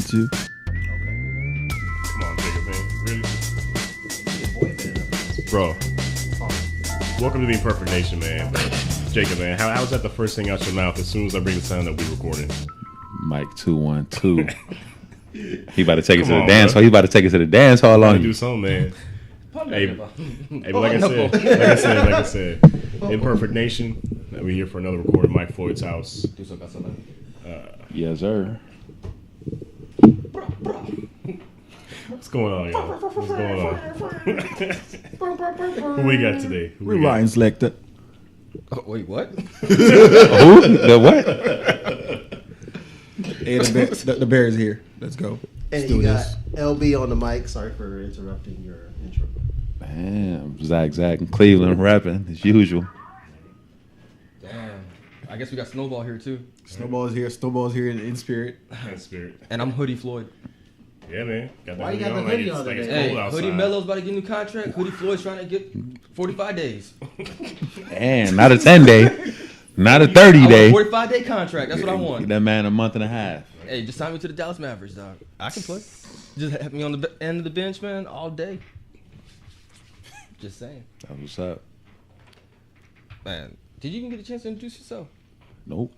too. Come on, Jacob, man. Really? Bro. Welcome to the Imperfect Nation, man. Jacob, man, how's that the first thing out your mouth as soon as I bring the sound that we recording? Mike 212. He about to take it to the on, dance bro. hall. He about to take it to the dance hall on Do you. something, man. Hey, but like I said, Imperfect Nation. We're here for another recording at Mike Floyd's house. Yes, sir. What's going on, y'all? What's going on? Who we got today? Who we got? Ryan Selector. Oh, wait, what? Who? The what? Hey, the bear is here. Let's go. And Let's do you got this. LB on the mic. Sorry for interrupting your intro. Damn, Zach in Cleveland rapping as usual. Damn. I guess we got Snowball here, too. Snowball's here. Snowball's here in spirit. In spirit. And I'm Hoodie Floyd. Yeah, man. Got Why you got the hoodie on like it's today? cold Hey, outside. Hoodie Mello's about to get a new contract. Hoodie Floyd's trying to get 45 days. And not a 10-day, not a 30-day. 45-day contract. That's what I want. Give that man a month and a half. Hey, just sign me to the Dallas Mavericks, dog. I can play. Just have me on the end of the bench, man, all day. Just saying. That's what's up. Man, did you even get a chance to introduce yourself? Nope.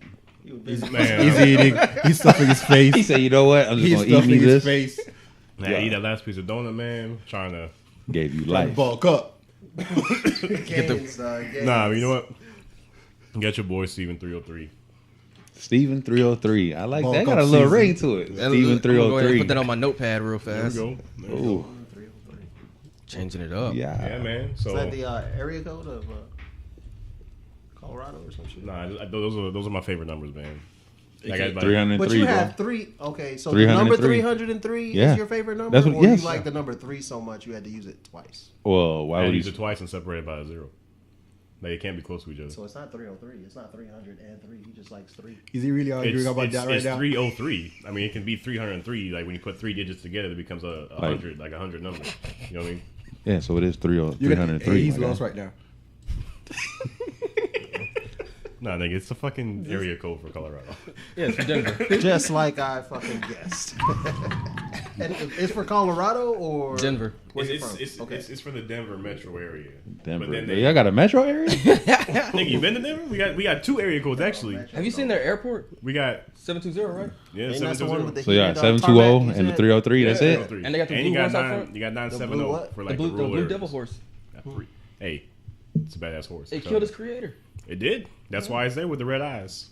Man, He's eating. He's stuffing his face. He said, you know what? I'm just He's going to eat stuffing me his this. face. man, eat that last piece of donut, man. Trying to. Gave you life. Bulk up. Games, Nah, you know what? Get your boy Steven 303. Steven 303. I like Bulk that. Got up a little season. ring to it. I'm Steven gonna go ahead and 303. put that on my notepad real There we fast. go. There we go. Ooh, Changing it up. yeah. Yeah, man. So Is that the area code of Colorado or some shit? nah, those are my favorite numbers, man. Like, like, 303, But you bro. have three. Okay, so the number 303 Yeah. is your favorite number? That's what- or yes. you like the number 3 so much you had to use it twice? Well, why I would use you? it twice and separate it by a zero. Like it can't be close to each other. So it's not 303. It's not 303. He just likes 3. Is he really arguing about that right it's now? 303. I mean, it can be 303. Like when you put 3 digits together, it becomes a 100, like a 100 number. You know what I mean? Yeah, so it is You're gonna- 303. Hey, he's my guy. lost right now. Nah, nigga, it's the fucking area code for Colorado. Yeah, it's Denver. Just like I fucking guessed. And it's for Colorado or Denver. Where you It's from? Okay. it's for the Denver metro area. Denver. But then Y'all got a metro area? nigga, you been to Denver? We got 2 area codes actually. Have you seen their airport? We got 720, right? yeah, Ain't that the one with 720. the So yeah, heated, 720 tarmac, and the you 303. That's it. 303. And they got the you blue got ones out 9. front? You got 970 blue what? for The like blue, the the rural blue areas. devil horse. Hey, it's a badass horse. It So- killed its creator. It did. That's why it's there with the red eyes.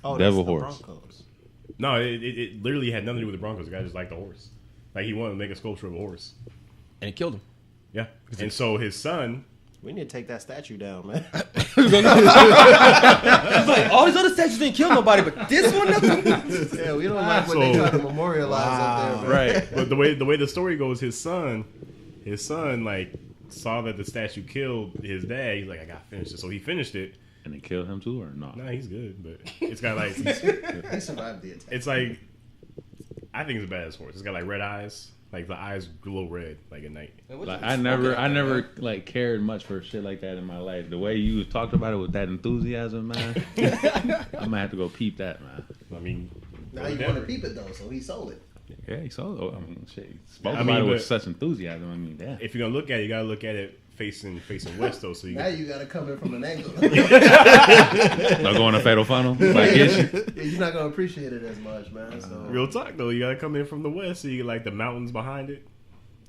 Oh, Devil that's the horse. Broncos. No, it literally had nothing to do with the Broncos. The guy just liked the horse. Like he wanted to make a sculpture of a horse. And it killed him. Yeah. And so his son. We need to take that statue down, man. It's like, all these other statues didn't kill nobody, but this one, Yeah, we don't like what they So- try to memorialize up there, man. Right. But the way the story goes, his son like saw that the statue killed his dad. He's like, I gotta finish it. So he finished it. And they killed him too, or not? Nah, he's good, but it's got like He survived the attack. it's like I think it's a badass horse. It's got like red eyes. Like the eyes glow red, like at night. Like I never like cared much for shit like that in my life. The way you talked about it with that enthusiasm, man, I'm gonna have to go peep that, man. I mean, Now you want to peep it, though, so he sold it. Yeah, he saw. I mean, shit, he spoke I about mean, it with but- such enthusiasm. I mean, damn. if you're gonna look at it, you gotta look at it facing west though. So you Now you got to come in from an angle. Not going to fatal funnel. Like, get you. You're not going to appreciate it as much, man. So. real talk though. You gotta come in from the west, so you get like the mountains behind it.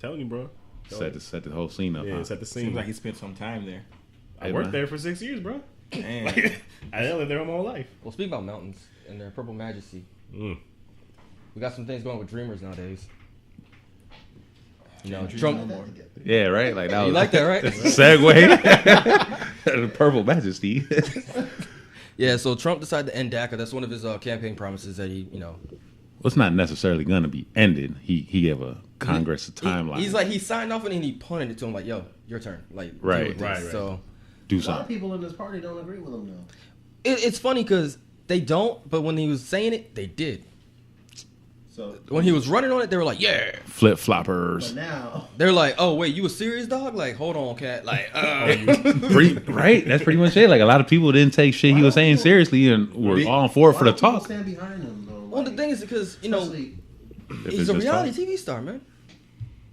Telling you, bro. Set the whole scene up. Yeah, huh? set the scene. Seems like he spent some time there. I Hey, worked man. there for 6 years, bro. Damn. I lived there my whole life. Well, speaking about mountains and their purple majesty, Mm. we got some things going with dreamers nowadays. You know, Put Trump. that together. Yeah, right. Like that was You like that, right? segue. The purple majesty. Yeah, so Trump decided to end DACA. That's one of his campaign promises that he, you know. Well, it's not necessarily going to be ended. He gave a Congress a timeline. He's like, he signed off and then he punted it to him like, yo, your turn. Like, deal Right. with this. Right. So do A lot of something. people in this party don't agree with him, though. it's funny because they don't, but when he was saying it, they did. So When he was running on it, they were like, yeah. Flip floppers. but now, They're like, oh, wait, you a serious dog? Like, hold on, cat. Like, Right? That's pretty much it. Like a lot of people didn't take shit he was saying seriously and were all for it for the why don't people talk. stand behind him, though. Well, the Like, thing is because, you know, especially He's a reality TV star, man.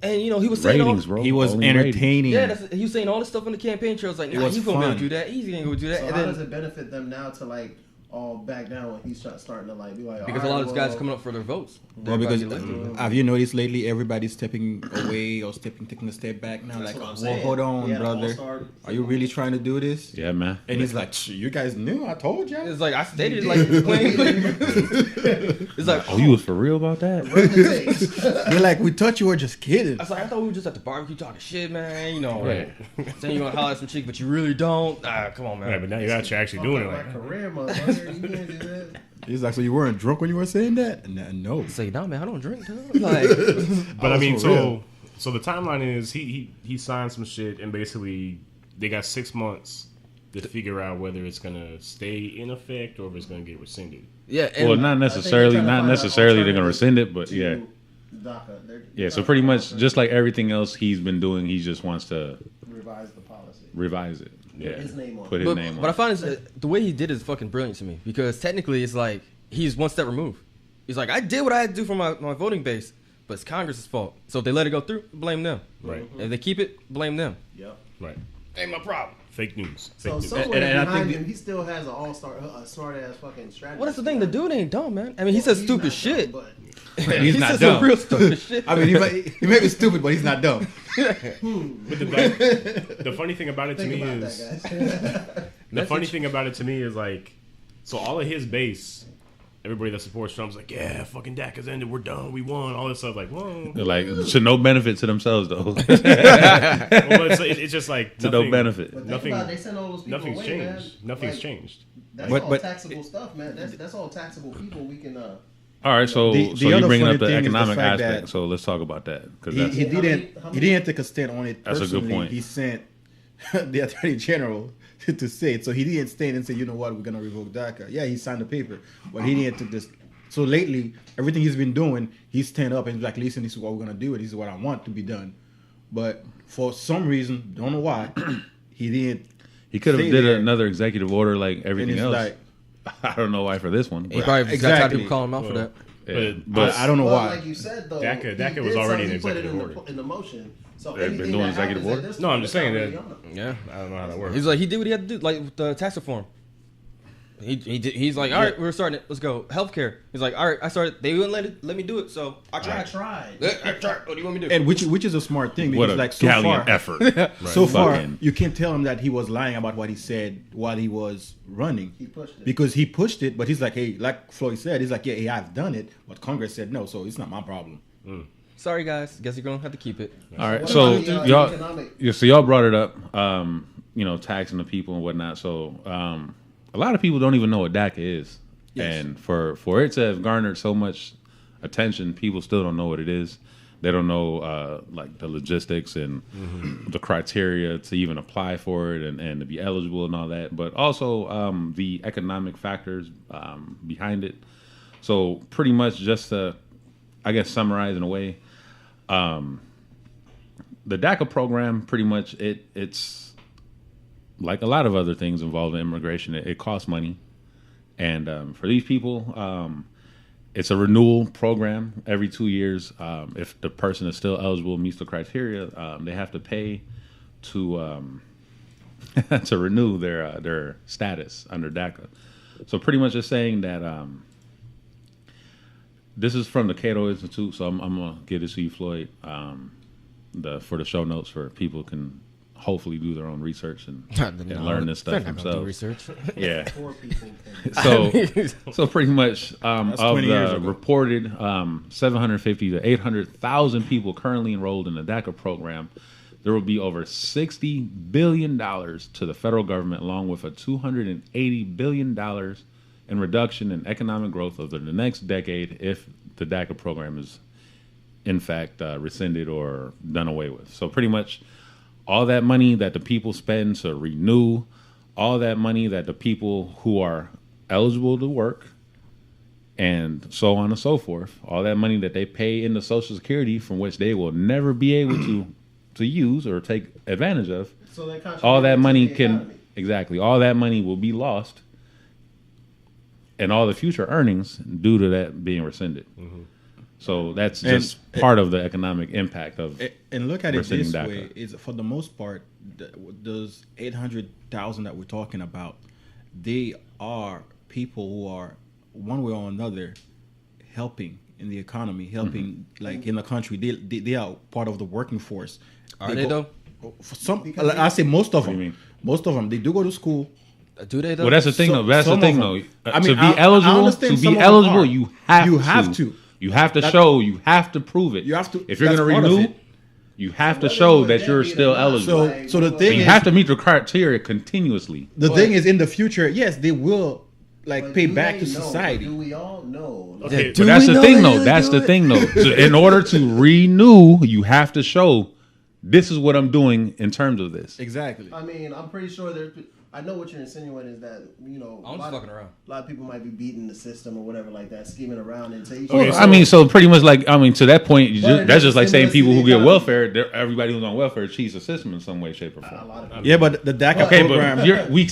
And you know he was saying ratings, bro. He was Only entertaining. Yeah, he was saying all this stuff on the campaign trail. I was like, nah, he's gonna be able to do that. He's gonna go do that. So and how then, does it benefit them now to like all back down when he's starting to like be like? because a lot of these guys coming up for their votes. Well, because Everybody have you noticed lately everybody's stepping away or taking a step back now? That's Like, what I'm well, saying. hold on, Yeah, brother. all-star- Are you really trying to do this? Yeah, man. And he's like, you guys knew. I told you. It's like I stated like plain. It's like Oh, you was for real about that? They're like, we thought you were just kidding. I was like, I thought we were just at the barbecue talking shit, man. You know, like, saying you want to holler at some chick, but you really don't. Ah, come on, man. Yeah, but now you're actually doing it. My Like, career, motherfucker. You can't do that. He's like, so you weren't drunk when you were saying that? No. Say, no, man, I don't drink. Dog. Like, but I mean, for real. so the timeline is he signed some shit, and basically they got 6 months to figure out whether it's gonna stay in effect or if it's gonna get rescinded. yeah, and Well, not necessarily. trying to Not find necessarily an they're gonna rescind it, but to yeah, DACA. yeah. So pretty much, just like everything else he's been doing, he just wants to revise the policy. revise it. Yeah, His name on put it. his but, name on. but I it. find the way he did is fucking brilliant to me because technically it's like he's one step removed. He's like, I did what I had to do for my voting base, but it's Congress's fault. So if they let it go through, blame them. Right. If they keep it, blame them. Yep. Right. Ain't my problem. Fake news. Fake So news. somewhere And I behind think him, he still has an all-star, a smart-ass fucking strategy. Well, that's the thing. The dude ain't dumb, man. I mean, he says stupid shit. But He's he not says dumb. some real stupid shit. I mean, he may be stupid, but he's not dumb. But the funny thing about it to think me about is that, guys. the funny thing about it to me is like, so all of his base, everybody that supports Trump's like, yeah, fucking DACA's ended, we're done, we won, all this stuff. Like, whoa. They're like, to no benefit to themselves though. Well, it's just like To no benefit. But think Nothing. about it, they send all those people Nothing's away, changed. man. Nothing's Like, changed. That's But- all but- taxable stuff, man. That's all taxable people. We can. All right, so The so you're other bringing funny up the thing is the economic fact aspect. that So let's talk about that because He that's he didn't take a stand on it That's a personally. good point. He sent the Attorney General to say it. So he didn't stand and say, you know what, we're gonna revoke DACA. Yeah, he signed the paper, but he didn't take this. So lately, everything he's been doing, he's stand up and he's like, listen, this is what we're gonna do, and this is what I want to be done. But for some reason, don't know why, he didn't. he could have stay did there. another executive order like everything it's else. like- I don't know why for this one. He But, probably just got tired of Exactly. people calling him out for that. yeah, But I don't know Well, why. like you said though, DACA he was did already something, an he put it executive order. in the motion. So They've been anything doing that executive happens at order? this No, I'm point, just it's saying already that- on them. Yeah. I don't know how that works. He's like, he did what he had to do, like with the tax reform. He's like, all right, we're starting it. Let's go. Healthcare. He's like, all right, I started. They wouldn't let me do it, so I I tried. tried. I tried. What do you want me to do? And which is a smart thing what because a like so gallant far, effort. so far Fucking- you can't tell him that he was lying about what he said while he was running. He pushed it. Because he pushed it, but he's like, hey, like Floyd said, he's like, yeah, I've done it, but Congress said no, so it's not my problem. Sorry, guys. Guess you're gonna have to keep it. All right, What so about the, y'all, economic- yeah, so y'all brought it up, taxing the people and whatnot. So a lot of people don't even know what DACA is, and for it to have garnered so much attention, people still don't know what it is. They don't know like the logistics and the criteria to even apply for it and to be eligible and all that, but also the economic factors behind it. So pretty much just to, I guess, summarize in a way, the DACA program, pretty much it's like a lot of other things involved in immigration. It costs money, and for these people, it's a renewal program every 2 years. If the person is still eligible, meets the criteria, they have to pay to to renew their status under DACA. So pretty much just saying that. This is from the Cato Institute, so I'm gonna give this to you, Floyd, for the show notes, for people can hopefully do their own research and learn this stuff themselves. Research. Yeah. Poor people can. So pretty much of 20 years the ago. reported 750 to 800,000 people currently enrolled in the DACA program, there will be over $60 billion to the federal government, along with a $280 billion in reduction in economic growth over the next decade if the DACA program is, in fact, rescinded or done away with. So pretty much all that money that the people spend to renew, all that money that the people who are eligible to work, and so on and so forth, all that money that they pay into Social Security, from which they will never be able to use or take advantage of, So they all that contribute money to the can, economy. exactly, all that money will be lost, and all the future earnings due to that being rescinded. So that's just part of the economic impact of. And look at it rescinding this DACA. way: is for the most part, those 800,000 that we're talking about, they are people who are one way or another helping in the economy, helping like in the country. They are part of the working force. Are they though? For some, I say most of What do you them. mean? Most of them, they do go to school. Do they though? Well, that's the thing, though. That's the Some thing, of though. them. I mean, To be I eligible, understand to some be of them eligible, are. you have You to. have to. You have to That- show. You have to prove it. You have to. If you're going to that's part of renew, it. you have to Whether show you that you're deadbeat or still not, eligible. like, So the well, thing You is, have to meet the criteria continuously. the thing is, in the future, yes, they will like but pay do back they to know? society. Do we all know? Like, Okay, Do But that's we the know thing, they though. really That's do the it? thing, though. So in order to renew, you have to show this is what I'm doing in terms of this. Exactly. I mean, I'm pretty sure there's. I know what you're insinuating is that I'm just fucking around. A lot of people might be beating the system or whatever like that, scheming around until you. Okay, Well, I mean, so pretty much like, I mean, to that point, But that's just like saying stimulus people to who the get economy. welfare, everybody who's on welfare cheats the system in some way, shape, or A form. lot of people. Yeah, but the DACA Okay, program. but we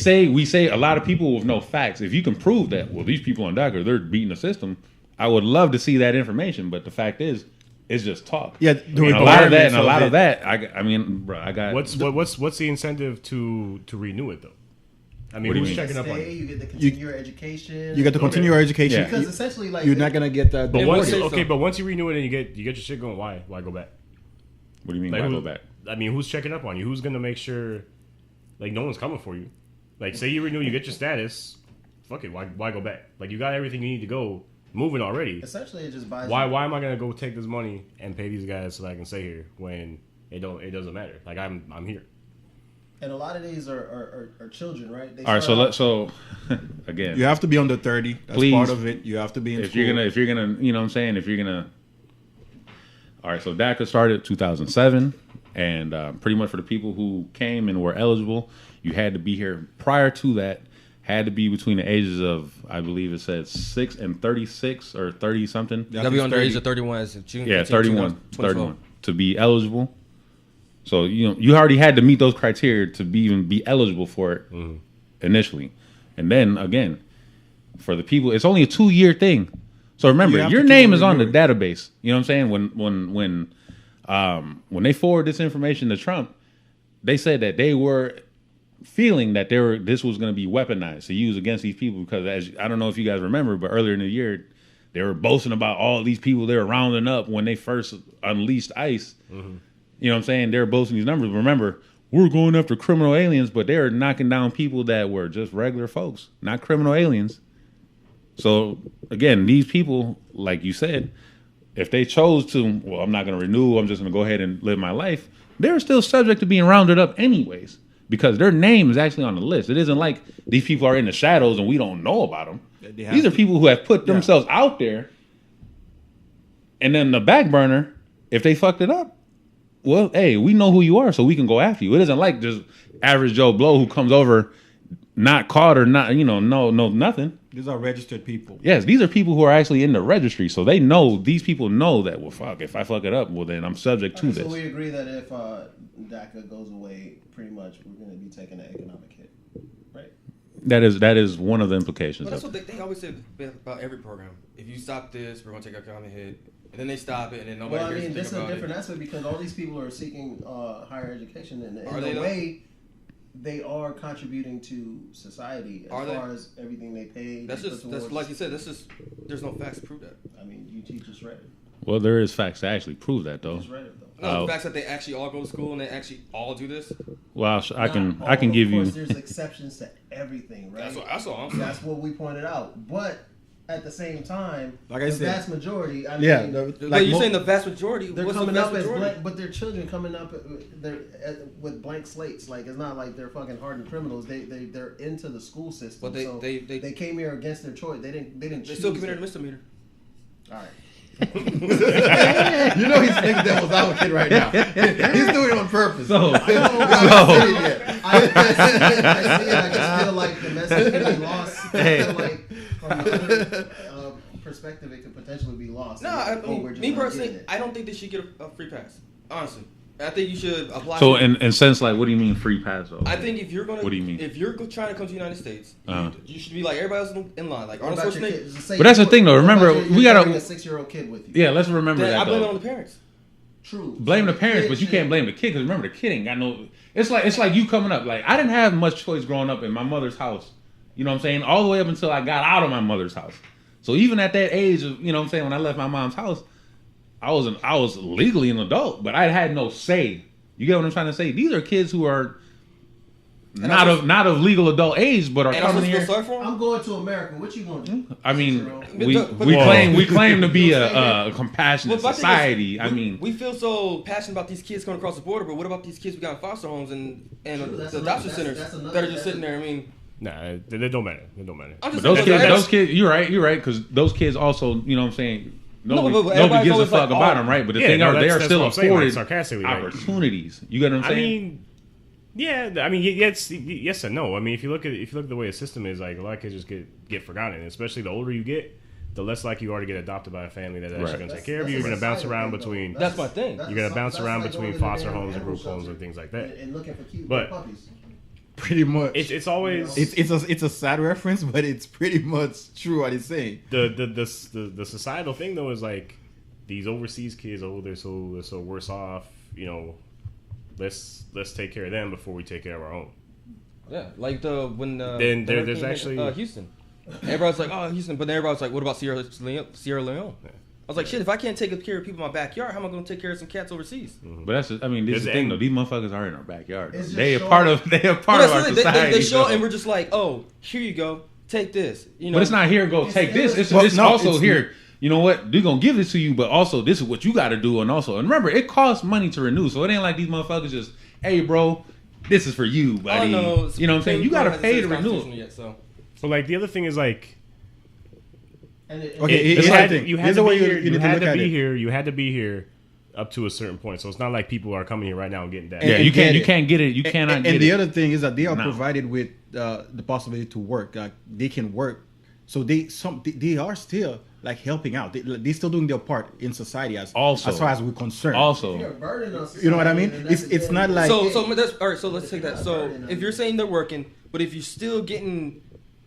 say a lot of people with no facts. If you can prove that, well, these people on DACA, they're beating the system, I would love to see that information. But the fact is, it's just talk. Yeah, And a lot of that, and a lot of that. I mean, bro, I got what's the incentive to renew it though? I mean, What do you who's mean? checking up on Stay, it? you get to continue your education. You get to continue your education. Yeah. because essentially, like, You're not gonna get that. But once deported. but once you renew it and you get your shit going, why go back? What do you mean? Like, Why who- go back? I mean, who's checking up on you? Who's gonna make sure like no one's coming for you? Like, say you renew, you get your status. Fuck it, why go back? Like, you got everything you need to go moving already. essentially it just buys. Why you- am I gonna go take this money and pay these guys so that I can stay here when it doesn't matter? Like, I'm here. And a lot of these are children, right? They All right, start so out- again, You have to be under 30. That's Please. part of it. You have to be in if school. you're gonna, you know what I'm saying? If you're gonna, all right. So DACA started 2007, and pretty much for the people who came and were eligible, you had to be here. Prior to that, had to be between the ages of, I believe it said 6 and 36 or 30 something. Yeah, I They'll be think under 30. age of 31 as of June. Yeah, 15, 31, 2012. 31 to be eligible. So you already had to meet those criteria to even be eligible for it initially, and then again, for the people, it's only a 2-year thing. So remember, You have your to keep name on is on the renewing. database. You know what I'm saying? When they forward this information to Trump, they said that they were feeling that this was going to be weaponized to use against these people because, as I don't know if you guys remember, but earlier in the year they were boasting about all these people they were rounding up when they first unleashed ICE. You know what I'm saying? They're boasting these numbers. Remember, we're going after criminal aliens, but they're knocking down people that were just regular folks, not criminal aliens. So again, these people, like you said, if they chose to, well, I'm not going to renew, I'm just going to go ahead and live my life, they're still subject to being rounded up anyways because their name is actually on the list. It isn't like these people are in the shadows and we don't know about them. They have These are to- people who have put themselves out there, and then the back burner, if they fucked it up, well, hey, we know who you are, so we can go after you. It isn't like just average Joe Blow who comes over, not caught or not, no nothing. These are registered people. Yes, these are people who are actually in the registry, so they know, these people know that, well, fuck, if I fuck it up, well, then I'm subject to So this. we agree that if DACA goes away, pretty much we're going to be taking an economic hit, right? That is one of the implications. But that's of what they always say about every program. If you stop this, we're going to take a economic hit. And then they stop it, and then nobody Well, I hears mean, anything this is a about different it. aspect because all these people are seeking higher education, and Are in they a though? way, they are contributing to society as Are they? far as everything they pay. That's they just, put that's towards- like you said, there's no facts to prove that. I mean, you just read it. Well, there is facts to actually prove that, though. Just read it though. No, Oh. the facts that they actually all go to school and they actually all do this. Well, I can Not all, give of you. course, there's exceptions to everything, right? That's all I'm saying. That's what we pointed out. But at the same time, Like I the said- vast majority. I Yeah, mean, But you're saying the vast majority. they're What's the coming vast up as majority? blank, but their children coming up, they're with blank slates. Like it's not like they're fucking hardened criminals. They're into the school system. But they- so they came here against their choice. They didn't. They choose still committed it. a misdemeanor. All right. You know he's thinking devil's advocate right now. He's doing it on purpose. So, I don't know how to say it yet. I see it. I just feel like the message can be lost. I feel like from the other perspective, it could potentially be lost. No, Like, I mean, we're just me not personally, getting it. I don't think they should get a free pass. Honestly, I think you should apply. So, in sense, like, what do you mean free pass? Though? I think if you're gonna, what do you mean? If you're trying to come to the United States, you should be like everybody else in line. Like Arnold Schwarzenegger. But that's the thing, though. Remember, we gotta bring a 6-year-old kid with you. Yeah, let's remember that. I blame it on the parents. True. Blame the parents, but you can't blame the kid because remember the kid ain't got no. It's like you coming up. Like I didn't have much choice growing up in my mother's house. You know what I'm saying? All the way up until I got out of my mother's house. So even at that age of, you know what I'm saying, when I left my mom's house, I was legally an adult, but I had no say. You get what I'm trying to say? These are kids who are not of legal adult age, but are coming here. I'm going to America. What you gonna do? I mean, we claim to be a compassionate society. I mean, we feel so passionate about these kids coming across the border, but what about these kids we got in foster homes and the adoption centers that are just sitting there? I mean. Nah, they don't matter. They don't matter. But those kids, you're right, because those kids also, you know what I'm saying, nobody gives a fuck about them, right? But the thing they are still afforded opportunities. You get what I'm saying? I mean, yeah, I mean, yes and no. I mean, if you look at the way the system is, like a lot of kids just get forgotten, and especially the older you get, the less likely you are to get adopted by a family that's actually going to take care of you. You're going to bounce around between. That's my thing. You're going to bounce around between foster homes and group homes and things like that. And looking for cute but puppies. Pretty much. It's always it's a sad reference, but it's pretty much true what he's saying. The societal thing though is like these overseas kids. Oh, they're so worse off. You know, let's take care of them before we take care of our own. Yeah, like when there's actually Houston. Everybody's like, oh, Houston, but then everybody's like, what about Sierra Leone? Yeah. I was like, shit, if I can't take care of people in my backyard, how am I going to take care of some cats overseas? Mm-hmm. But that's, this is the thing, though. These motherfuckers are in our backyard. They are part of our society. They show, and we're just like, oh, here you go, take this. You know, but it's not here, go take this. It's also here. You know what? They're going to give this to you, but also this is what you got to do. And remember, it costs money to renew. So it ain't like these motherfuckers just, hey, bro, this is for you, buddy. You know what I'm saying? You got to pay to renew it. But like the other thing is like, you had to be here up to a certain point. So it's not like people are coming here right now and getting that. Yeah, you can't get it. You cannot get it. And the other thing is that they are provided with the possibility to work. They can work, so they are still like helping out. They're still doing their part in society as far as we're concerned. Also, you know what I mean? It's not like so that's all right. So let's take that. So if you're saying they're working, but if you're still getting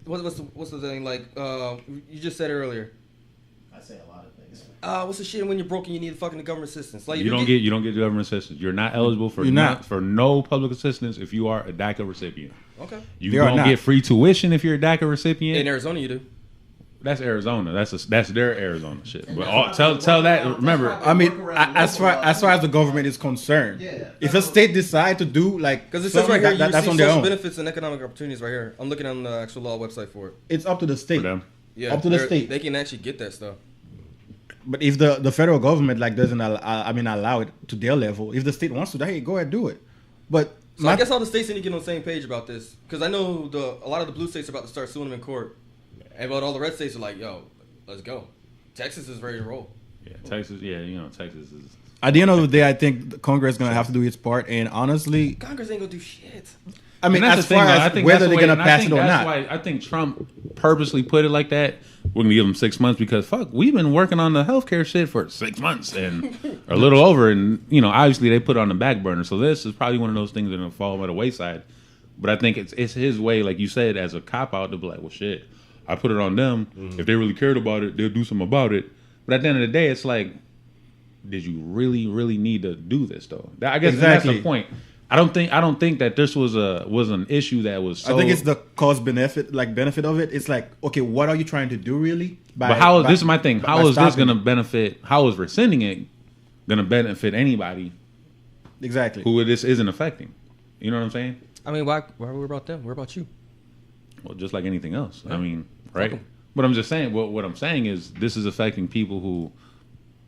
what's the thing like you just said earlier? I say a lot of things. What's the shit when you're broken? You need fucking the government assistance. Like you don't get government assistance. You're not eligible for no public assistance if you are a DACA recipient. Okay. You don't get free tuition if you're a DACA recipient. In Arizona, you do. That's Arizona. That's their Arizona shit. But tell that. Remember, I mean, as far as the government is concerned, if a state decide to do like because it says right here, you receive social benefits and economic opportunities right here. I'm looking on the actual law website for it. It's up to the state. For them. Yeah, up to the state. They can actually get that stuff. But if the federal government like doesn't allow it to their level, if the state wants to, hey, go ahead do it. But I guess all the states need to get on the same page about this because I know a lot of the blue states are about to start suing them in court. But all the red states are like, yo, let's go. Texas is ready to roll. Yeah, Texas. Yeah, Texas is. At the end of the day, I think Congress is gonna have to do its part, and honestly, Congress ain't gonna do shit. I mean, as far as whether they're gonna pass it or not. Why I think Trump purposely put it like that. We're gonna give them 6 months because fuck, we've been working on the healthcare shit for 6 months and a little over, and obviously they put it on the back burner. So this is probably one of those things that are gonna fall by the wayside. But I think it's his way, like you said, as a cop out to be like, well, shit. I put it on them. Mm-hmm. If they really cared about it, they'll do something about it. But at the end of the day, it's like, did you really, really need to do this though? I guess that's the point. I don't think that this was an issue that was. I think it's the cost benefit of it. It's like, okay, what are you trying to do really? This is my thing. How is this going to benefit? How is rescinding it going to benefit anybody? Exactly. Who this isn't affecting? You know what I'm saying? I mean, why worry about them? Worry about you. Well, just like anything else. Yeah. I mean, right? But I'm just saying, what I'm saying is this is affecting people who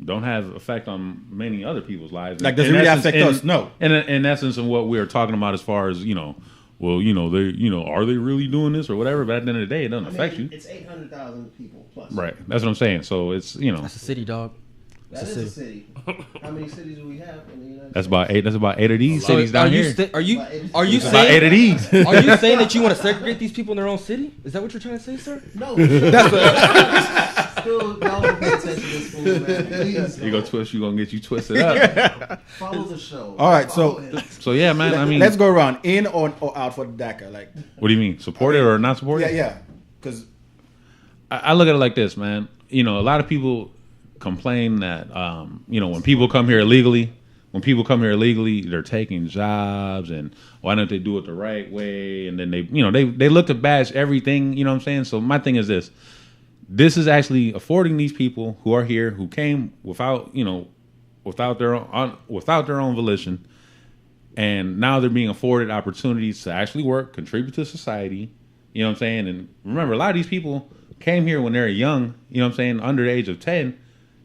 don't have effect on many other people's lives. Like, does it really affect us? No. In essence of what we are talking about as far as, they, are they really doing this or whatever? But at the end of the day, it doesn't affect you. It's 800,000 people plus. Right. That's what I'm saying. So it's, That's a city, dog. That is a city. How many cities do we have in the United That's States? about 8. That's about 8 of these So cities down are you here. are you It's about 8 of saying these. are you saying that you want to segregate these people in their own city? Is that what you're trying to say, sir? No. That's what. Still, y'all don't pay attention to this fool, man. Please. You gonna twist? You gonna get you twisted up? Follow the show. All right, Follow so- him. So yeah, man. I mean, Let's go around in or out for the DACA. Like, what do you mean? Support it or not support it? yeah. Because I look at it like this, man. You know, a lot of people complain that you know, when people come here illegally, they're taking jobs, and why don't they do it the right way? And then they look to bash everything. You know what I'm saying? So my thing is this: this is actually affording these people who are here, who came without their own volition, and now they're being afforded opportunities to actually work, contribute to society. You know what I'm saying? And remember, a lot of these people came here when they were young. You know what I'm saying? Under the age of 10.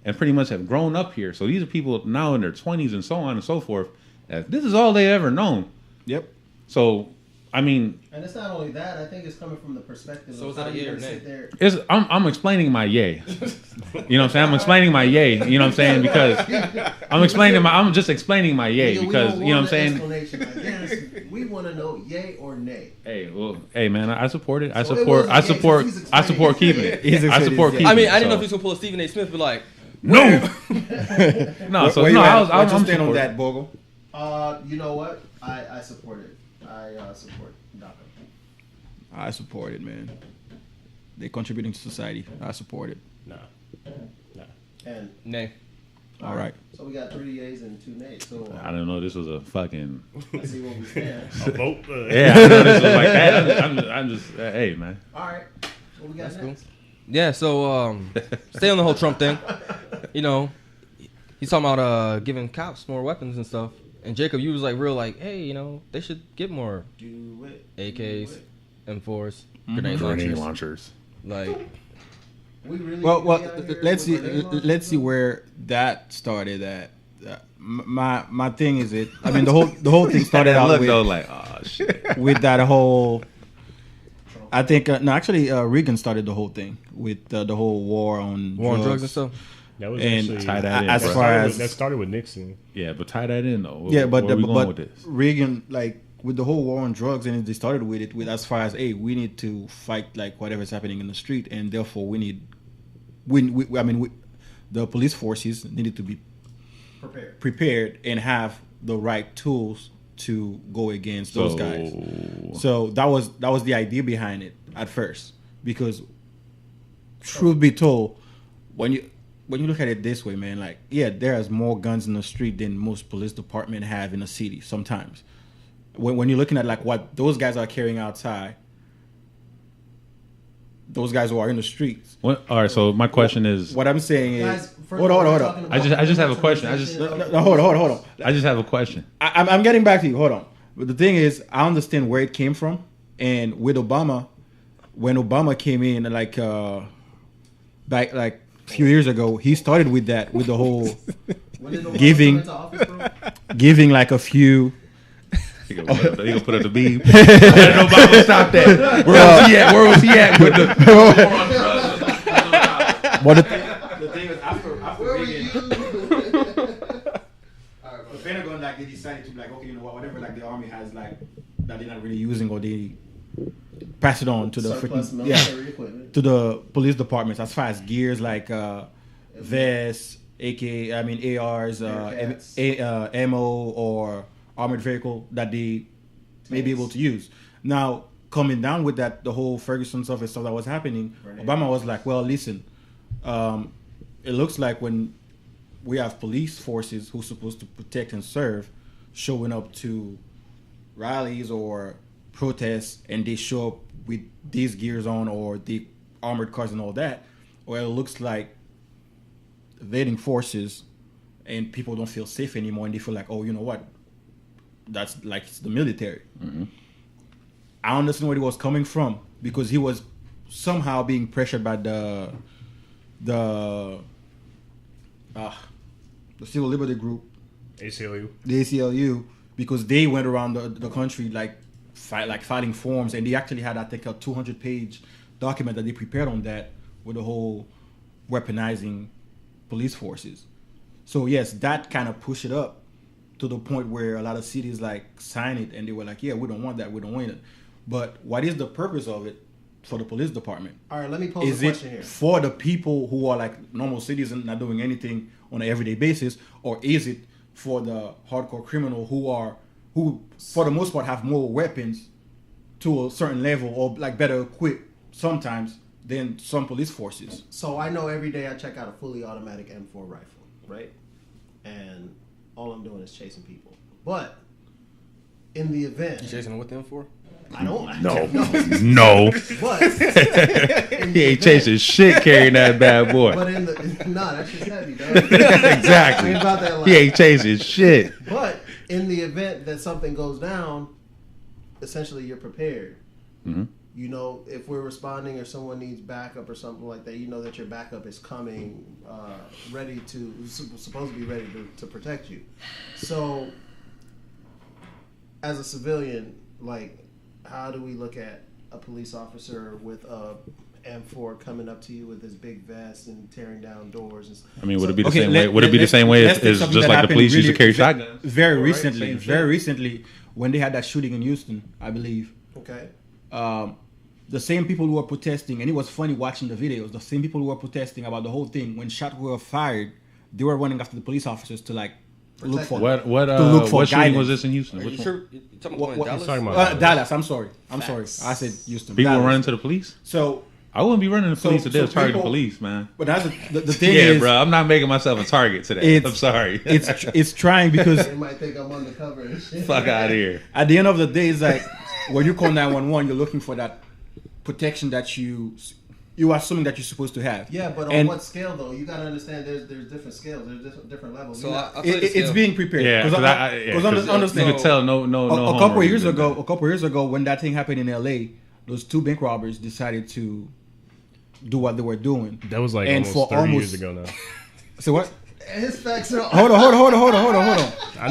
And pretty much have grown up here. So these are people now in their 20s and so on and so forth. This is all they ever known. Yep. So, I mean, And it's not only that. I think it's coming from the perspective So of is that how a you yay or can nay? sit there. I'm explaining my yay. You know what I'm saying? I'm explaining my yay. You know what I'm saying? Because I'm just explaining my yay We because don't you know what I'm want an saying. explanation, I guess. We want to know yay or nay. Hey, man, I support it. I So it support. wasn't I yay, support. he's I support explaining. keeping it. He's I explaining support his keeping yay. I mean, it. I didn't know So- if he was gonna pull a Stephen A. Smith, but like, No, so where no, you at? I'm What's your stand on supporting. that, Bogle? You know what? I support it. I support DACA. I support it, man. They're contributing to society. I support it. Nah. And nay. All right. so we got 3 yays and 2 nays. So I don't know. This was a fucking. let's see what we stand. A vote? Yeah, I know this was like that. I'm just. Hey, man. All right. What we got That's cool. next? Yeah. So stay on the whole Trump thing. You know, he's talking about giving cops more weapons and stuff. And Jacob, you was like real like, hey, you know, they should get more Do it. AKs, Do it. M4s, Grenade grenade launchers. launchers. Like, We really Well, out here let's see. with grenade launchers, Let's see bro? where that started at. My thing is it. I mean, the whole thing started out Look with though, like, oh shit. with that whole. I think no, actually, Reagan started the whole thing with the whole war on drugs and stuff. That was And actually tie that in, as bro. far as that started with Nixon. Yeah, but tie that in though. yeah, but where are we going with but this? Reagan, like with the whole war on drugs, and they started with it with as far as hey, we need to fight like whatever's happening in the street, and therefore we need the police forces needed to be prepared and have the right tools to go against those guys. So that was the idea behind it at first, because truth be told, when you look at it this way, man, like yeah, there's more guns in the street than most police department have in a city. Sometimes, when you're looking at like what those guys are carrying outside, those guys who are in the streets. All right, so my question is, What I'm saying Guys, is, first hold of all, on. we're talking about I just have a question. I just- militarization. No, hold on. I just have a question. I'm getting back to you. Hold on. But the thing is, I understand where it came from, and with Obama, when Obama came in, like back like a few years ago, he started with that, with the whole When did Obama giving- come into office, bro? giving like a few. He gonna put up the beam. Nobody stop that. Where was he at with the? But the thing is, after Where were you? the Pentagon, like they decided to be like, okay, you know what, whatever like the army has like that they're not really using, or they pass it on to the Surplus freaking military equipment. to the police departments as far as gears like vests, ARs, ammo, or armored vehicle that they may be able to use. Now, coming down with that, the whole Ferguson stuff and stuff that was happening, Right. Obama was like, well, listen, it looks like when we have police forces who's supposed to protect and serve showing up to rallies or protests, and they show up with these gears on or the armored cars and all that, well, it looks like invading forces and people don't feel safe anymore, and they feel like, oh, you know what, that's like it's the military. I understand where he was coming from, because he was somehow being pressured by the Civil Liberty Group, ACLU. the ACLU, because they went around the country filing forms, and they actually had, I think, a 200-page document that they prepared on that with the whole weaponizing police forces. So yes, that kind of pushed it up to the point where a lot of cities like sign it and they were like, yeah, we don't want that, we don't want it. But what is the purpose of it for the police department? All right, let me pose Is a it question here. for the people who are like normal citizens not doing anything on an everyday basis, or is it for the hardcore criminal who for the most part have more weapons to a certain level or like better equipped sometimes than some police forces? So I know every day I check out a fully automatic M4 rifle, right? And all I'm doing is chasing people. But in the event, You chasing them with them for? I don't. No. But He ain't chasing shit carrying that bad boy. But in the that shit's heavy, dog. Exactly. Ain't about that life. He ain't chasing shit. But in the event that something goes down, essentially you're prepared. Mm-hmm. You know, if we're responding or someone needs backup or something like that, you know that your backup is coming, supposed to be ready to protect you. So, as a civilian, like, how do we look at a police officer with a M4 coming up to you with his big vest and tearing down doors? And I mean, would it be the Okay, same way? Would it be the same way as let's take something just that like the happened police used to really- carry shotguns? Very Right, recently, same very shit. recently, when they had that shooting in Houston, I believe. Okay. The same people who were protesting, and it was funny watching the videos. The same people who were protesting about the whole thing, when shots were fired, they were running after the police officers to like look for What look for what shooting guidance. was this in Houston? Are you Which one? sure? You talking What- about what- Dallas? He's talking about Dallas. I'm sorry. I said Houston. People were Dallas. running to the police? So, I wouldn't be running to the So- police if they so was targeting the people- police, man. but that's the thing Yeah, is, bro, I'm not making myself a target today. I'm sorry. it's trying because They might think I'm undercover and shit. Fuck out of here. at the end of the day, it's like when you call 911, you're looking for that protection that you are assuming that you're supposed to have. Yeah, but on And what scale though? You gotta understand. There's different scales. There's different levels. So You're I'll not- tell you the It's scale. being prepared. Yeah, because Because understand. you could tell no a couple homework of years was in ago, there. when that thing happened in LA, those two bank robbers decided to do what they were doing. That was like And almost for 30 years almost- ago now. So what? his facts are. Hold on. I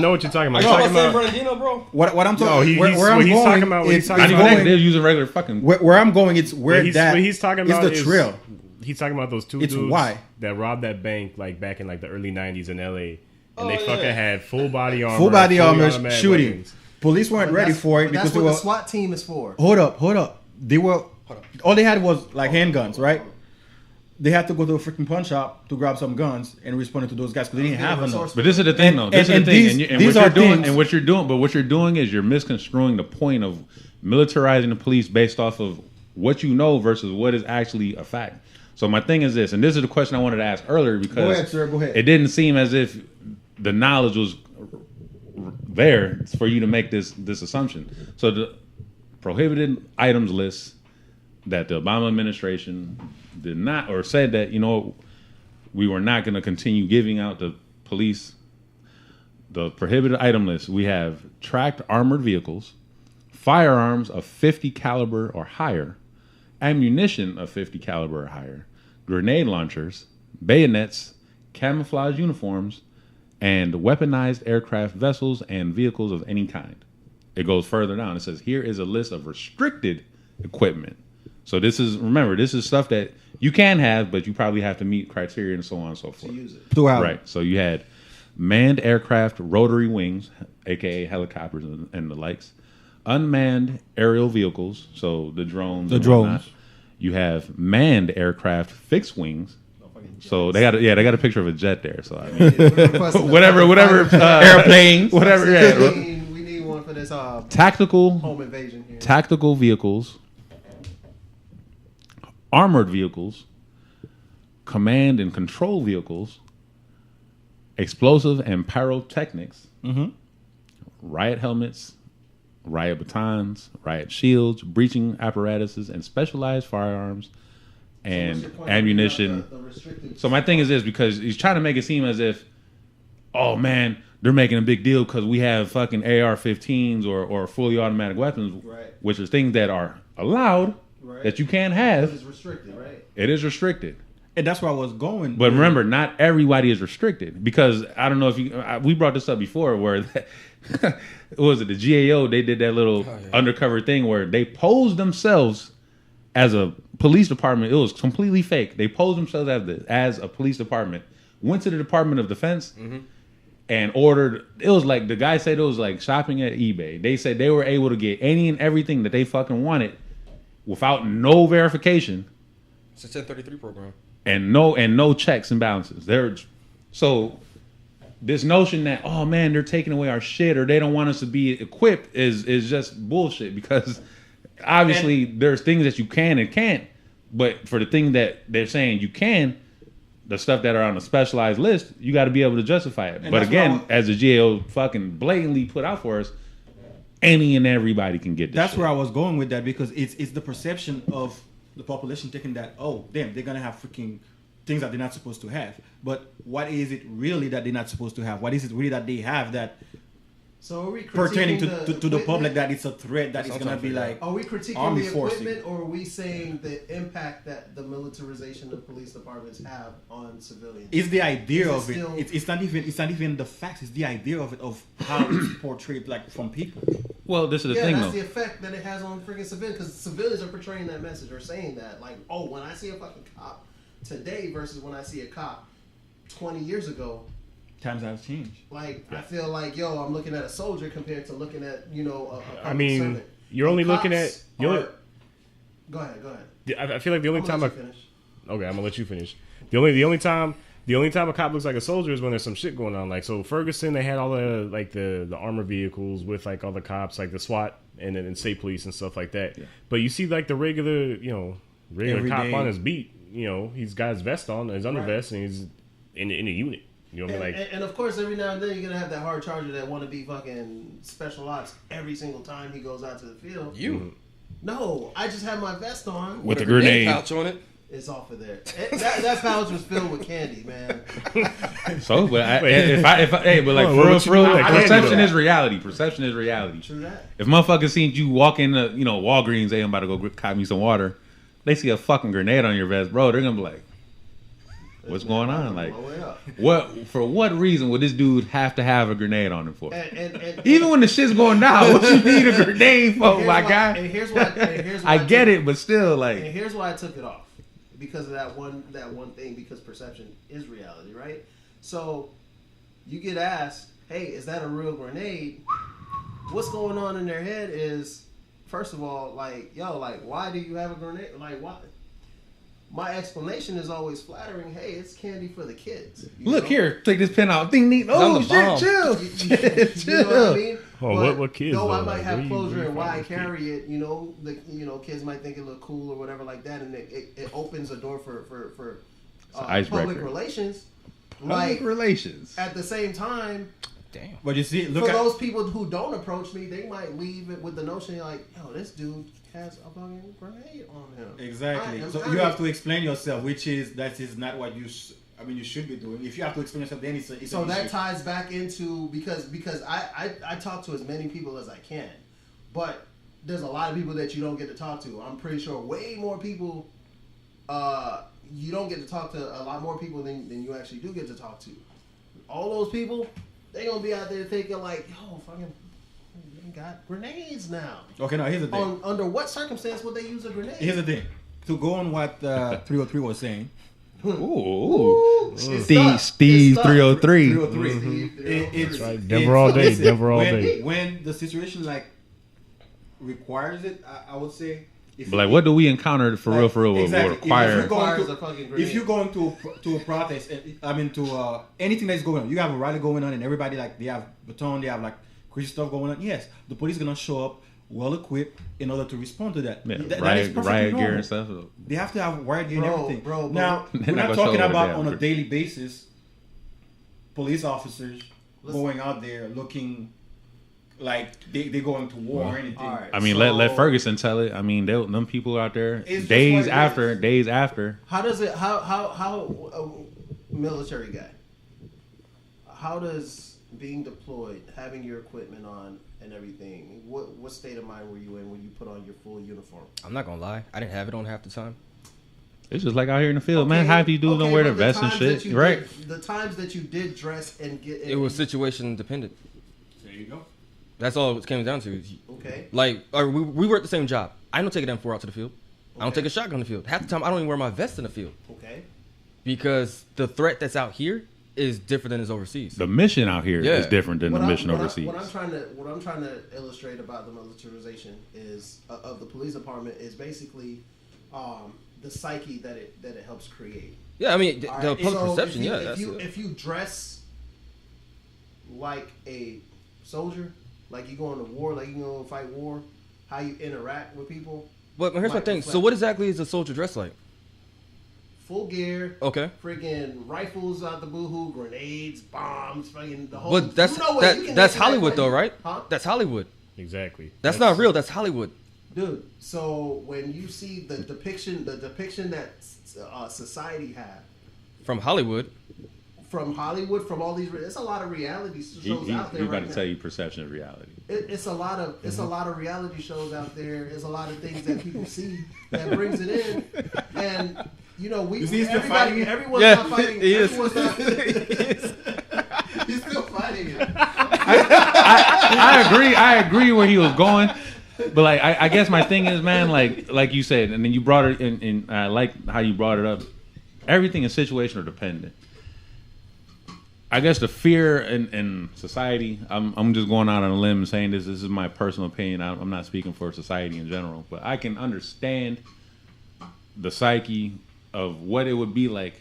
know what you're talking about. You You're talking talking about San about Bernardino, bro? What I'm talking? No, he's where I'm going, talking about what he's it's talking I it's didn't about. think they're using regular fucking. where I'm going. It's where that he's talking is about the trail. He's talking about those two It's dudes why. that robbed that bank like back in like the early 90s in LA, and they Oh, fucking yeah. had full body armor, Full body fully armor automatic shooting. weapons. Police weren't ready for it because that's they what were. the SWAT team is for. Hold up. They were. All they had was like handguns, right? They had to go to a freaking pawn shop to grab some guns and respond to those guys because they didn't have enough. But this is the thing, And- though. This and is the thing, these- and these what you're are doing, things- and what you're doing. But what you're doing is you're misconstruing the point of militarizing the police based off of what you know versus what is actually a fact. So my thing is this, and this is the question I wanted to ask earlier because Go ahead, sir. Go ahead. it didn't seem as if the knowledge was there for you to make this assumption. So the prohibited items list that the Obama administration did not, or said that, you know, we were not going to continue giving out the police the prohibited item list. We have tracked armored vehicles, firearms of 50 caliber or higher, ammunition of 50 caliber or higher, grenade launchers, bayonets, camouflage uniforms, and weaponized aircraft vessels and vehicles of any kind. It goes further down. It says, here is a list of restricted equipment. So this is, remember, this is stuff that you can have, but you probably have to meet criteria and so on and so forth. To use it. Right. So you had manned aircraft rotary wings, aka helicopters and the likes, unmanned aerial vehicles, so the drones. The and drones. whatnot. You have manned aircraft fixed wings. So they got a picture of a jet there. So I mean, whatever airplanes, whatever. Yeah. We need one for this Tactical home invasion here. tactical vehicles, armored vehicles, command and control vehicles, explosive and pyrotechnics, riot helmets, riot batons, riot shields, breaching apparatuses, and specialized firearms and ammunition. So my thing is this, because he's trying to make it seem as if, oh man, they're making a big deal because we have fucking AR-15s or fully automatic weapons, Right. which are things that are allowed that you can have. It's restricted, right? It is restricted. And that's where I was going. But remember, not everybody is restricted, because I don't know if we brought this up before where what was it, the GAO, they did that little undercover thing where they posed themselves as a police department. It was completely fake. They posed themselves as a police department went to the Department of Defense and ordered. It was like the guy said it was like shopping at eBay. They said they were able to get any and everything that they fucking wanted without no verification. It's a 1033 program. And no checks and balances. So this notion that, oh man, they're taking away our shit or they don't want us to be equipped is just bullshit, because obviously there's things that you can and can't, but for the thing that they're saying you can, the stuff that are on a specialized list, you got to be able to justify it. But again, as the GAO fucking blatantly put out for us, any and everybody can get this That's shit. where I was going with that, because it's the perception of the population taking that, oh, damn, they're going to have freaking things that they're not supposed to have. But what is it really that they're not supposed to have? What is it really that they have that So are we pertaining to critiquing the public that it's a threat that That's is going to be like Are we critiquing army the forcing? equipment, or are we saying the impact that the militarization of police departments have on civilians? It's the idea Is of it it. still- It's not even the facts. It's the idea of it, of how it's portrayed, like from people. Well, this is the Yeah, thing that's though. the effect that it has on freaking civilians, because civilians are portraying that message or saying that, like, oh, when I see a fucking cop today versus when I see a cop 20 years ago, Times have changed. like, I feel like, yo, I'm looking at a soldier compared to looking at, you know, a I mean, servant. you're only Cops looking at. You're are- Go ahead. I feel like the only I'm time. gonna let you finish. Okay, I'm gonna let you finish. The only time a cop looks like a soldier is when there's some shit going on. Like, so Ferguson, they had all the like the armored vehicles with like all the cops, like the SWAT and state police and stuff like that. Yeah. But you see like the regular Every cop day. on his beat. You know, he's got his vest on, his undervest, and he's in a unit. You know what I mean? Like, And of course, every now and then you're gonna have that hard charger that want to be fucking special ops every single time he goes out to the field. No, I just have my vest on. With the grenade. pouch on it. It's off of there. That pouch was filled with candy, man. So, but but like Hold on, for real, like, perception candy, is reality. Perception is reality. True that. If motherfuckers seen you walk in the, Walgreens, hey, I'm about to go cop me some water. They see a fucking grenade on your vest, bro. They're gonna be like, "What's going on?" Like, Blow it up. for what reason would this dude have to have a grenade on him for? And Even when the shit's going down, what you need a grenade for, here's my why- guy? And here's why I get it, but still, And like, here's why I took it off, because of that one thing. Because perception is reality, right? So you get asked, "Hey, is that a real grenade?" What's going on in their head is, first of all, like, yo, like, why do you have a grenade? Like, why? My explanation is always flattering. Hey, it's candy for the kids. You look know? here, take this pen out. Ding, ding. Oh I'm the shit, bomb. chill, You know what I mean? Oh, But, what kids, though I though? might Like, have where you closure and why I find these carry it, kids might think it look cool or whatever like that, and it opens a door for icebreaker. public relations. Public Like, relations. at the same time, Damn. But you see, look for at those people who don't approach me, they might leave it with the notion like, yo, this dude has a fucking grenade on him. exactly. I am So out you of- have to explain yourself, which is that is not what you. You should be doing. If you have to explain yourself, then it's So an that issue. ties back into because I talk to as many people as I can, but there's a lot of people that you don't get to talk to. I'm pretty sure way more people you don't get to talk to a lot more people than you actually do get to talk to. All those people, they gonna be out there thinking like, yo, fucking, they got grenades now. Okay, now here's the thing. Under what circumstance would they use a grenade? Here's the thing. To go on what 303 was saying. Ooh, It's Steve, stuck. Steve, It's stuck. 303. 303. It's right. Denver all day, listen, Denver all day. When the situation like requires it, I would say. But like, what do we encounter for real? Will exactly. require? If you're going Requires to- a fucking grenade. If you're going to a protest, to anything that's going on, you have a rally going on, and everybody like they have baton, they have like crazy stuff going on. Yes, the police gonna show up well equipped in order to respond to that. Yeah, That is riot perfectly gear normal. and stuff. They have to have riot gear and Bro, everything. bro, now They're we're not not gonna talking show about the on a damn daily basis. Police officers Listen. going out there looking like they're going to war or anything. All right. I mean, let Ferguson tell it. I mean, them people out there It's just days what it after. How does it? How military guy? How does being deployed, having your equipment on and everything? What state of mind were you in when you put on your full uniform? I'm not gonna lie. I didn't have it on half the time. It's just like out here in the field, man. Okay, Half these dudes don't wear but their vests and times shit, that you right? the times that you did dress and get It was situation dependent. There you go. That's all it came down to. okay. Like, we were at the same job. I don't take an M4 out to the field. I don't Okay. take a shotgun to the field. Half the time, I don't even wear my vest in the field Okay. because the threat that's out here is different than is overseas. The mission out here is different than the mission overseas. What I'm trying to illustrate about the militarization is of the police department is basically the psyche that it helps create. Yeah, I mean the public perception. If you dress like a soldier, like you go into war, like you go fight war, how you interact with people. But here's my thing. So what exactly is a soldier dressed like? Full gear. Okay. Freaking rifles out the boohoo, grenades, bombs, fucking the whole. But that's that's Hollywood though, right? Huh? That's Hollywood. Exactly. That's not real. That's Hollywood. Dude, so when you see the depiction that society had from Hollywood, from all these, it's a lot of reality shows out there. He's about to tell you perception of reality. It's a lot of reality shows out there. There's a lot of things that people see that brings it in, and you know everyone's not fighting. He is. Everyone's not. He's still fighting it. I agree where he was going. But like I guess my thing is, man, like you said, and then you brought it in, and I like how you brought it up. Everything is situational dependent. I guess the fear in society. I'm just going out on a limb and saying this. This is my personal opinion. I'm not speaking for society in general, but I can understand the psyche of what it would be like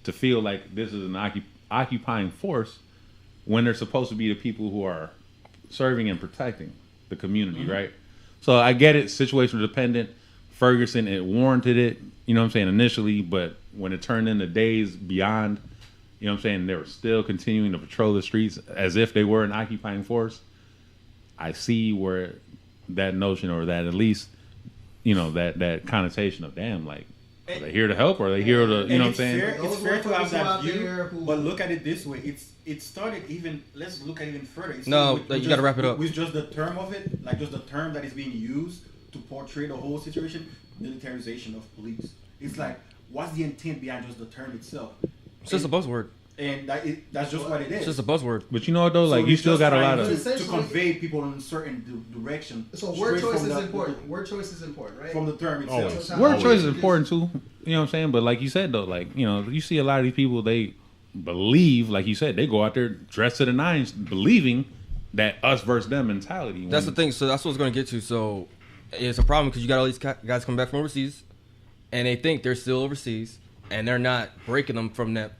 to feel like this is an occupying force when they're supposed to be the people who are serving and protecting the community, right? So I get it, situational dependent. Ferguson, it warranted it, you know what I'm saying, initially, but when it turned into days beyond, you know what I'm saying, they were still continuing to patrol the streets as if they were an occupying force. I see where that notion, or that at least, you know, that connotation of, damn, like, are they here to help, or are they here to, you know what I'm saying? It's fair to have that view, but look at it this way. It started even, let's look at it even further. You got to wrap it up. With just the term of it, like just the term that is being used to portray the whole situation, militarization of police. It's like, what's the intent behind just the term itself? It's just a buzzword. And that's just what it is. It's just a buzzword. But you know what, though? Like, you still got a lot of... To convey people in a certain direction. So word choice is important. Word choice is important, right? From the term itself. Word choice is important, too. You know what I'm saying? But like you said, though, like, you know, you see a lot of these people, they believe, like you said, they go out there dressed to the nines, believing that us versus them mentality. That's the thing. So that's what I was going to get to. So it's a problem because you got all these guys coming back from overseas, and they think they're still overseas, and they're not breaking them from that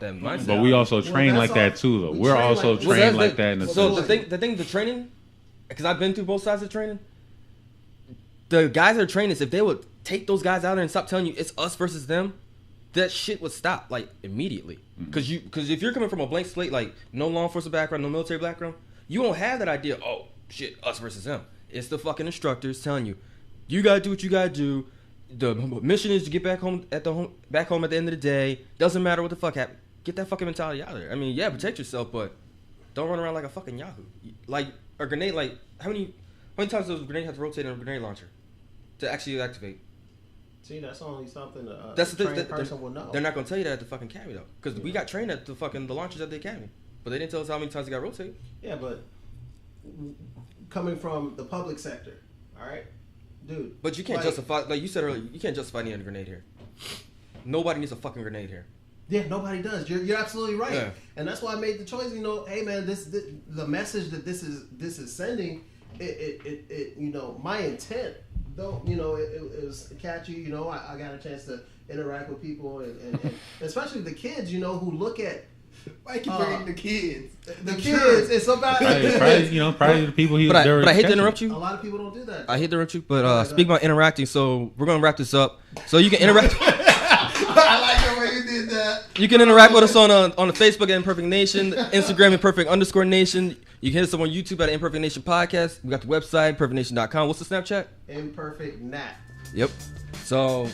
mindset. But we also train like that too, though. We're also trained like that. In the training, because I've been through both sides of training. The guys that are training, if they would take those guys out there and stop telling you it's us versus them, that shit would stop like immediately. Because if you're coming from a blank slate, like no law enforcement background, no military background, you won't have that idea. Oh shit, us versus them. It's the fucking instructors telling you, you gotta do what you gotta do. The mission is to get back home at the end of the day. Doesn't matter what the fuck happened. Get that fucking mentality out of there. I mean, yeah, protect yourself, but don't run around like a fucking yahoo. Like a grenade. Like how many times does a grenade have to rotate in a grenade launcher to actually activate? See, that's only something that's the trained person will know. They're not gonna tell you that at the fucking academy though, because we got trained at the launchers at the academy, but they didn't tell us how many times it got rotated. Yeah, but coming from the public sector, all right, dude. But you can't justify, like you said earlier, you can't justify needing a grenade here. Nobody needs a fucking grenade here. Yeah, nobody does. You're absolutely right, yeah. And that's why I made the choice. You know, hey man, the message that this is sending, it you know, my intent. Though, you know, it was catchy. You know, I got a chance to interact with people, and especially the kids. You know, who look at. Why keep bringing the kids? The kids. It's about. Probably the people. But I hate to interrupt you. A lot of people don't do that. I hate to interrupt you, but speaking about interacting, so we're gonna wrap this up. So you can interact. I like the way you did that. You can interact with us on the Facebook at Imperfect Nation, Instagram Imperfect_Nation. You can hit us up on YouTube at Imperfect Nation Podcast. We got the website, imperfectnation.com. What's the Snapchat? Imperfect Nat. Yep. So,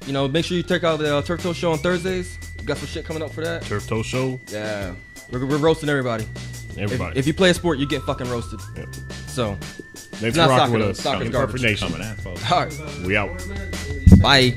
you know, make sure you check out the Turf Toe Show on Thursdays. We got some shit coming up for that. Turf Toe Show. Yeah. We're roasting everybody. If you play a sport, you get fucking roasted. Yep. So, thanks for rocking with us. Soccer's Imperfect Nation. All right. We out. Bye.